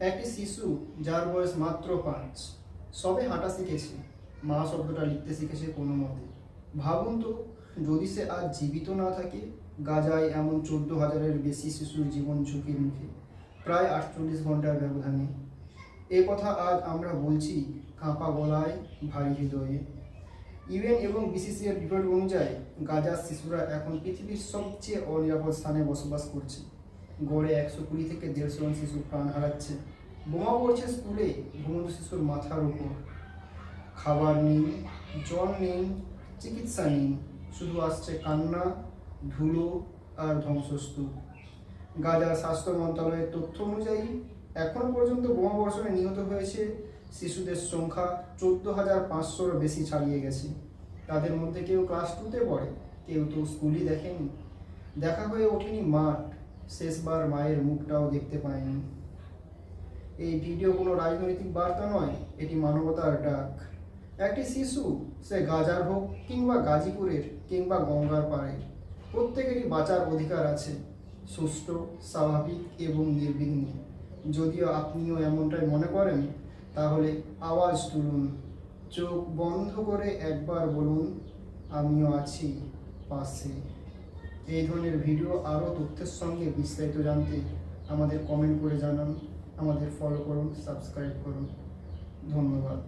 একটি শিশু যার বয়স মাত্র 5 সবে হাঁটা শিখেছে, মা শব্দটা লিখতে শিখেছে কোনো মতে। ভাবুন তো, যদি সে আজ জীবিত না থাকে, গাজায় এমন 14,000-এর বেশি শিশুর জীবন ঝুঁকির মুখে, প্রায় 48 ঘন্টার ব্যবধানে। এ কথা আজ আমরা বলছি কাঁপা গলায়, ভারী হৃদয়ে। ইউএন এবং বিসিসিআর রিপোর্ট অনুযায়ী গাজার শিশুরা এখন পৃথিবীর সবচেয়ে অনিরাপদ স্থানে বসবাস করছে। গড়ে 120 থেকে 150 জন শিশু প্রাণ হারাচ্ছে। বোমা পড়ছে স্কুলে, ঘুমন্ত শিশুর মাথার উপর। খাবার নেই, জল নেই, চিকিৎসা নেই, শুধু আসছে কান্না, ধুলো আর ধ্বংসস্তূপ। গাজার স্বাস্থ্য মন্ত্রণালয়ের তথ্য অনুযায়ী এখনও পর্যন্ত বোমা বর্ষণে নিহত হয়েছে শিশুদের সংখ্যা 14,500-র বেশি ছাড়িয়ে গেছে। তাদের মধ্যে কেউ ক্লাস 2-তে পড়ে, কেউ তো স্কুলই দেখেনি। দেখা হয়ে ওঠেনি মাঠ, শেষবার মায়ের মুখটাও দেখতে পায়নি। এই ভিডিও কোনো রাজনৈতিক বার্তা নয়, এটি মানবতার ডাক। একটি শিশু, সে গাজার হোক কিংবা গাজীপুরের কিংবা গঙ্গার পাড়ের, প্রত্যেকেরই বাঁচার অধিকার আছে, সুষ্ঠু, স্বাভাবিক এবং নির্বিঘ্নে। যদিও আপনিও এমনটাই মনে করেন, তাহলে আওয়াজ তুলুন, চোখ বন্ধ করে একবার বলুন, আমিও আছি পাশে। এই ধরনের ভিডিও আরও তথ্যের সঙ্গে বিস্তারিত জানতে আমাদের কমেন্ট করে জানান, আমাদের ফলো করুন, সাবস্ক্রাইব করুন। ধন্যবাদ।